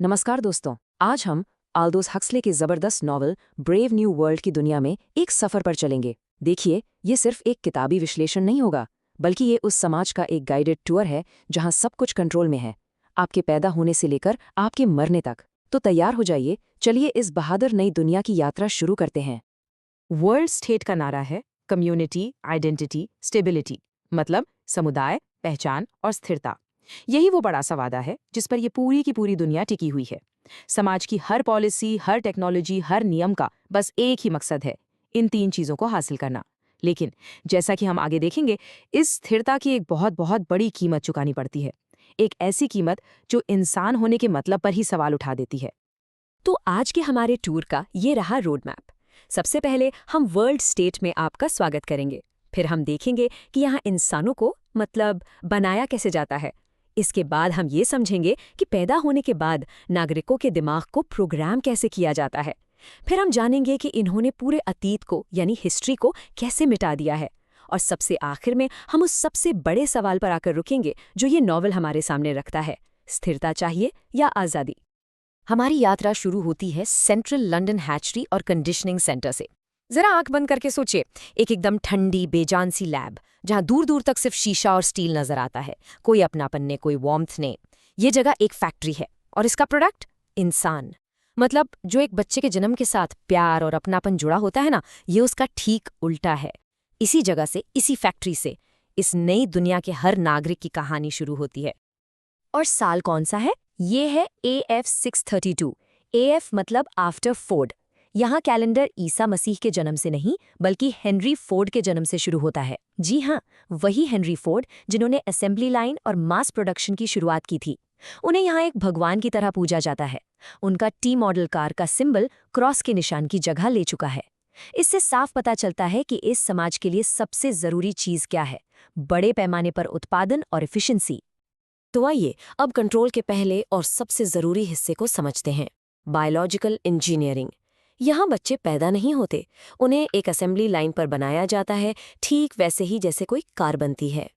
नमस्कार दोस्तों। आज हम आल्दोस हक्सले की जबरदस्त नॉवल ब्रेव न्यू वर्ल्ड की दुनिया में एक सफर पर चलेंगे। देखिए, ये सिर्फ एक किताबी विश्लेषण नहीं होगा, बल्कि ये उस समाज का एक गाइडेड टूर है जहां सब कुछ कंट्रोल में है, आपके पैदा होने से लेकर आपके मरने तक। तो तैयार हो जाइए, चलिए इस बहादुर नई दुनिया की यात्रा शुरू करते हैं। वर्ल्ड स्टेट का नारा है कम्युनिटी, आइडेंटिटी, स्टेबिलिटी, मतलब समुदाय, पहचान और स्थिरता। यही वो बड़ा सा वादा है जिस पर ये पूरी की पूरी दुनिया टिकी हुई है। समाज की हर पॉलिसी, हर टेक्नोलॉजी, हर नियम का बस एक ही मकसद है, इन तीन चीजों को हासिल करना। लेकिन जैसा कि हम आगे देखेंगे, इस स्थिरता की एक बहुत बहुत बड़ी कीमत चुकानी पड़ती है। एक ऐसी कीमत जो इंसान होने के मतलब पर ही सवाल उठा देती है। तो आज के हमारे टूर का ये रहा रोड मैप। सबसे पहले हम वर्ल्ड स्टेट में आपका स्वागत करेंगे। फिर हम देखेंगे कि यहाँ इंसानों को मतलब बनाया कैसे जाता है। इसके बाद हम ये समझेंगे कि पैदा होने के बाद नागरिकों के दिमाग को प्रोग्राम कैसे किया जाता है। फिर हम जानेंगे कि इन्होंने पूरे अतीत को यानी हिस्ट्री को कैसे मिटा दिया है। और सबसे आखिर में हम उस सबसे बड़े सवाल पर आकर रुकेंगे जो ये नॉवल हमारे सामने रखता है, स्थिरता चाहिए या आज़ादी। हमारी यात्रा शुरू होती है सेंट्रल लंदन हैचरी और कंडीशनिंग सेंटर से। जरा आंख बंद करके सोचिए, एक एकदम ठंडी बेजान सी लैब जहां दूर दूर तक सिर्फ शीशा और स्टील नजर आता है। कोई अपनापन ने, कोई वार्मथ ने। ये जगह एक फैक्ट्री है और इसका प्रोडक्ट इंसान। मतलब जो एक बच्चे के जन्म के साथ प्यार और अपनापन जुड़ा होता है ना, ये उसका ठीक उल्टा है। इसी जगह से, इसी फैक्ट्री से इस नई दुनिया के हर नागरिक की कहानी शुरू होती है। और साल कौन सा है? ये है AF 632। AF मतलब आफ्टर फोर्ड। यहाँ कैलेंडर ईसा मसीह के जन्म से नहीं, बल्कि हेनरी फोर्ड के जन्म से शुरू होता है। जी हाँ, वही हेनरी फोर्ड जिन्होंने असेंबली लाइन और मास प्रोडक्शन की शुरुआत की थी। उन्हें यहाँ एक भगवान की तरह पूजा जाता है। उनका टी मॉडल कार का सिंबल क्रॉस के निशान की जगह ले चुका है। इससे साफ पता चलता है कि इस समाज के लिए सबसे जरूरी चीज क्या है: बड़े पैमाने पर उत्पादन और एफिशिएंसी। तो आइए अब कंट्रोल के पहले और सबसे जरूरी हिस्से को समझते हैं, बायोलॉजिकल इंजीनियरिंग। यहाँ बच्चे पैदा नहीं होते, उन्हें एक असेंबली लाइन पर बनाया जाता है, ठीक वैसे ही जैसे कोई कार बनती है।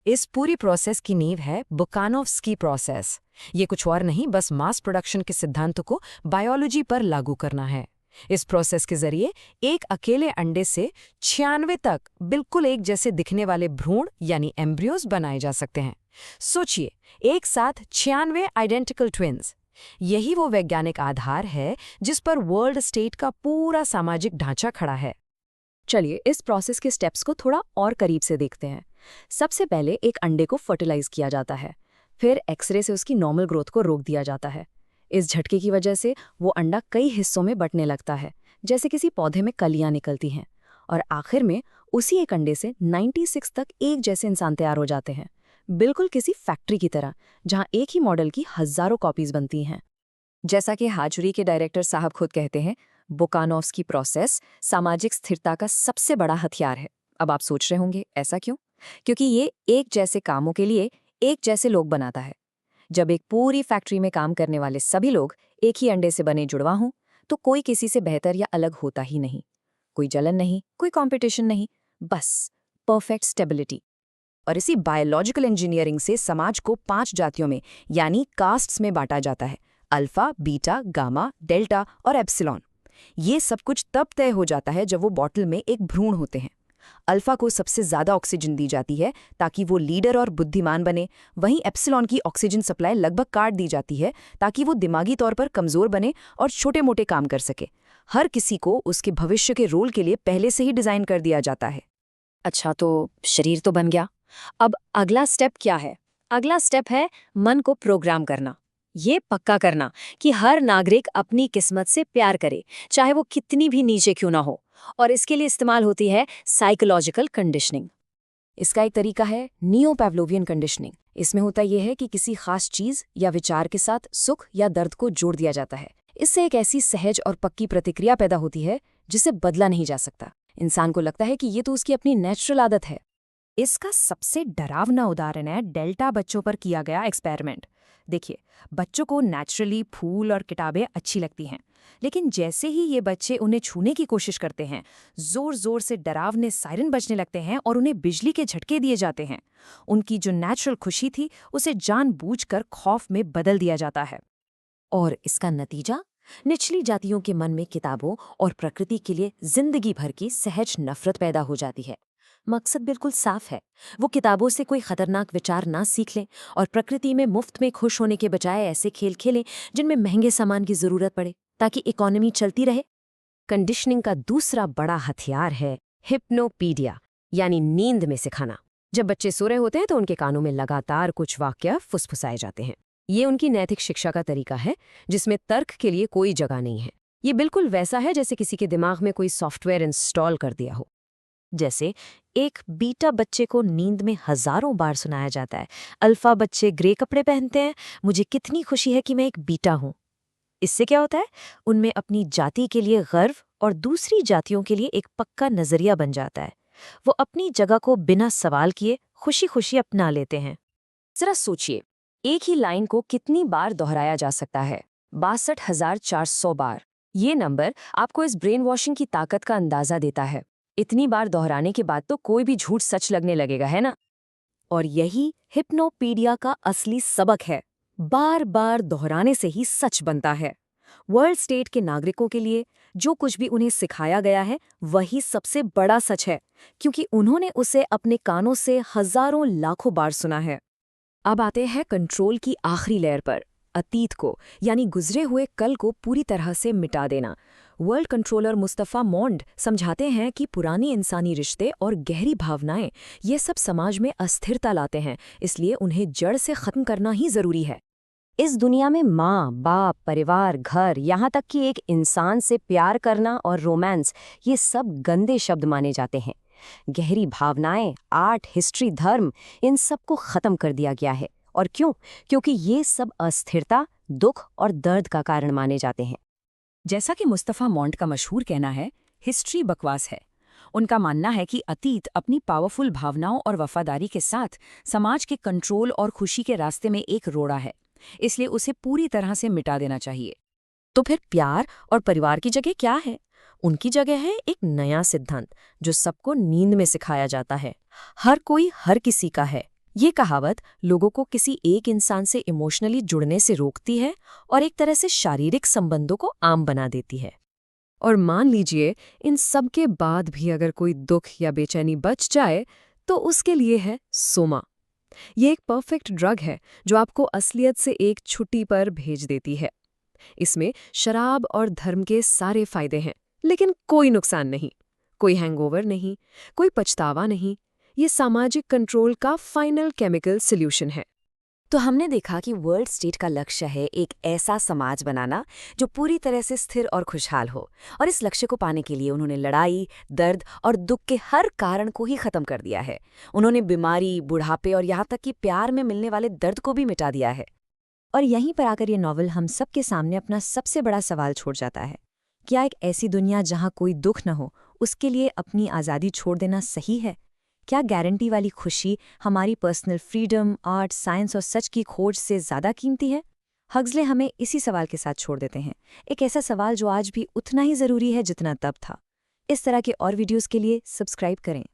इस पूरी प्रोसेस की नींव है बुकानोव्स्की प्रोसेस। ये कुछ और नहीं, बस मास प्रोडक्शन के सिद्धांतों को बायोलॉजी पर लागू करना है। इस प्रोसेस के जरिए एक अकेले अंडे से 96 तक बिल्कुल एक जैसे दिखने वाले भ्रूण यानी एम्ब्रियोज बनाए जा सकते हैं। सोचिए, एक साथ 96 आइडेंटिकल ट्विन्स। यही वो वैज्ञानिक आधार है जिस पर वर्ल्ड स्टेट का पूरा सामाजिक ढांचा खड़ा है। चलिए इस प्रोसेस के स्टेप्स को थोड़ा और करीब से देखते हैं। सबसे पहले एक अंडे को फर्टिलाइज किया जाता है। फिर एक्सरे से उसकी नॉर्मल ग्रोथ को रोक दिया जाता है। इस झटके की वजह से वो अंडा कई हिस्सों में बंटने लगता है, जैसे किसी पौधे में कलियां निकलती हैं। और आखिर में उसी एक अंडे से 96 तक एक जैसे इंसान तैयार हो जाते हैं, बिल्कुल किसी फैक्ट्री की तरह, जहां एक ही मॉडल की हजारों कॉपीज बनती हैं। जैसा कि हाजरी के डायरेक्टर साहब खुद कहते हैं, बुकानोव्स्की प्रोसेस सामाजिक स्थिरता का सबसे बड़ा हथियार है। अब आप सोच रहे होंगे, ऐसा क्यों? क्योंकि ये एक जैसे कामों के लिए एक जैसे लोग बनाता है। जब एक पूरी फैक्ट्री में काम करने वाले सभी लोग एक ही अंडे से बने जुड़वा हों, तो कोई किसी से बेहतर या अलग होता ही नहीं। कोई जलन नहीं, कोई कंपटीशन नहीं, बस परफेक्ट स्टेबिलिटी। और इसी बायोलॉजिकल इंजीनियरिंग से समाज को 5 जातियों में यानी कास्ट्स में बांटा जाता है: अल्फा, बीटा, गामा, डेल्टा और एप्सिलॉन। ये सब कुछ तब तय हो जाता है जब वो बॉटल में एक भ्रूण होते हैं। अल्फा को सबसे ज्यादा ऑक्सीजन दी जाती है ताकि वो लीडर और बुद्धिमान बने। वहीं एप्सिलॉन की ऑक्सीजन सप्लाई लगभग काट दी जाती है ताकि वो दिमागी तौर पर कमजोर बने और छोटे मोटे काम कर सके। हर किसी को उसके भविष्य के रोल के लिए पहले से ही डिजाइन कर दिया जाता है। अच्छा, तो शरीर तो बन गया। अब अगला स्टेप क्या है? अगला स्टेप है मन को प्रोग्राम करना। ये पक्का करना कि हर नागरिक अपनी किस्मत से प्यार करे, चाहे वो कितनी भी नीचे क्यों ना हो। और इसके लिए इस्तेमाल होती है साइकोलॉजिकल कंडीशनिंग। इसका एक तरीका है नियो पैवलोवियन कंडीशनिंग। इसमें होता यह है कि किसी खास चीज या विचार के साथ सुख या दर्द को जोड़ दिया जाता है। इससे एक ऐसी सहज और पक्की प्रतिक्रिया पैदा होती है जिसे बदला नहीं जा सकता। इंसान को लगता है कि ये तो उसकी अपनी नेचुरल आदत है। इसका सबसे डरावना उदाहरण है डेल्टा बच्चों पर किया गया एक्सपेरिमेंट। देखिए, बच्चों को नेचुरली फूल और किताबें अच्छी लगती हैं, लेकिन जैसे ही ये बच्चे उन्हें छूने की कोशिश करते हैं, जोर जोर से डरावने सायरन बजने लगते हैं और उन्हें बिजली के झटके दिए जाते हैं। उनकी जो नेचुरल खुशी थी, उसे जानबूझकर खौफ में बदल दिया जाता है। और इसका नतीजा? निचली जातियों के मन में किताबों और प्रकृति के लिए जिंदगी भर की सहज नफरत पैदा हो जाती है। मकसद बिल्कुल साफ है, वो किताबों से कोई खतरनाक विचार ना सीख लें और प्रकृति में मुफ्त में खुश होने के बजाय ऐसे खेल खेलें जिनमें महंगे सामान की जरूरत पड़े, ताकि इकोनॉमी चलती रहे। कंडीशनिंग का दूसरा बड़ा हथियार है हिप्नोपीडिया, यानी नींद में सिखाना। जब बच्चे सो रहे होते हैं तो उनके कानों में लगातार कुछ वाक्य फुसफुसाए जाते हैं। ये उनकी नैतिक शिक्षा का तरीका है, जिसमें तर्क के लिए कोई जगह नहीं है। ये बिल्कुल वैसा है जैसे किसी के दिमाग में कोई सॉफ्टवेयर इंस्टॉल कर दिया हो। जैसे एक बीटा बच्चे को नींद में हजारों बार सुनाया जाता है, अल्फा बच्चे ग्रे कपड़े पहनते हैं, मुझे कितनी खुशी है कि मैं एक बीटा हूं। इससे क्या होता है? उनमें अपनी जाति के लिए गर्व और दूसरी जातियों के लिए एक पक्का नजरिया बन जाता है। वो अपनी जगह को बिना सवाल किए खुशी खुशी अपना लेते हैं। जरा सोचिए, एक ही लाइन को कितनी बार दोहराया जा सकता है? 62,400 बार। ये नंबर आपको इस ब्रेन वॉशिंग की ताकत का अंदाजा देता है। इतनी बार दोहराने के बाद तो कोई भी झूठ सच लगने लगेगा, है ना? और यही हिप्नोपीडिया का असली सबक है। बार बार दोहराने से ही सच बनता है। वर्ल्ड स्टेट के नागरिकों के लिए जो कुछ भी उन्हें सिखाया गया है वही सबसे बड़ा सच है, क्योंकि उन्होंने उसे अपने कानों से हजारों लाखों बार सुना है। अब आते हैं कंट्रोल की आखिरी लेयर पर, अतीत को, यानी गुजरे हुए कल को पूरी तरह से मिटा देना। वर्ल्ड कंट्रोलर मुस्तफ़ा मॉन्ड समझाते हैं कि पुरानी इंसानी रिश्ते और गहरी भावनाएं ये सब समाज में अस्थिरता लाते हैं, इसलिए उन्हें जड़ से खत्म करना ही जरूरी है। इस दुनिया में माँ, बाप, परिवार, घर, यहाँ तक कि एक इंसान से प्यार करना और रोमांस, ये सब गंदे शब्द माने जाते हैं। गहरी भावनाएं, आर्ट, हिस्ट्री, धर्म, इन सब को खत्म कर दिया गया है। और क्यों? क्योंकि ये सब अस्थिरता, दुख और दर्द का कारण माने जाते हैं। जैसा कि मुस्तफ़ा मॉन्ड का मशहूर कहना है, हिस्ट्री बकवास है। उनका मानना है कि अतीत अपनी पावरफुल भावनाओं और वफादारी के साथ समाज के कंट्रोल और खुशी के रास्ते में एक रोड़ा है, इसलिए उसे पूरी तरह से मिटा देना चाहिए। तो फिर प्यार और परिवार की जगह क्या है? उनकी जगह है एक नया सिद्धांत जो सबको नींद में सिखाया जाता है। हर कोई हर किसी का है। ये कहावत लोगों को किसी एक इंसान से इमोशनली जुड़ने से रोकती है और एक तरह से शारीरिक संबंधों को आम बना देती है। और मान लीजिए इन सब के बाद भी अगर कोई दुख या बेचैनी बच जाए तो उसके लिए है सोमा। ये एक परफेक्ट ड्रग है जो आपको असलियत से एक छुट्टी पर भेज देती है। इसमें शराब और धर्म के सारे फायदे हैं, लेकिन कोई नुकसान नहीं, कोई हैंगओवर नहीं, कोई पछतावा नहीं। ये सामाजिक कंट्रोल का फाइनल केमिकल सॉल्यूशन है। तो हमने देखा कि वर्ल्ड स्टेट का लक्ष्य है एक ऐसा समाज बनाना जो पूरी तरह से स्थिर और खुशहाल हो, और इस लक्ष्य को पाने के लिए उन्होंने लड़ाई, दर्द और दुख के हर कारण को ही खत्म कर दिया है। उन्होंने बीमारी, बुढ़ापे और यहाँ तक कि प्यार में मिलने वाले दर्द को भी मिटा दिया है। और यहीं पर आकर ये नॉवल हम सबके सामने अपना सबसे बड़ा सवाल छोड़ जाता है। क्या एक ऐसी दुनिया जहाँ कोई दुख न हो, उसके लिए अपनी आज़ादी छोड़ देना सही है? क्या गारंटी वाली खुशी हमारी पर्सनल फ्रीडम, आर्ट, साइंस और सच की खोज से ज़्यादा कीमती है? हक्सले हमें इसी सवाल के साथ छोड़ देते हैं, एक ऐसा सवाल जो आज भी उतना ही ज़रूरी है जितना तब था। इस तरह के और वीडियोज़ के लिए सब्सक्राइब करें।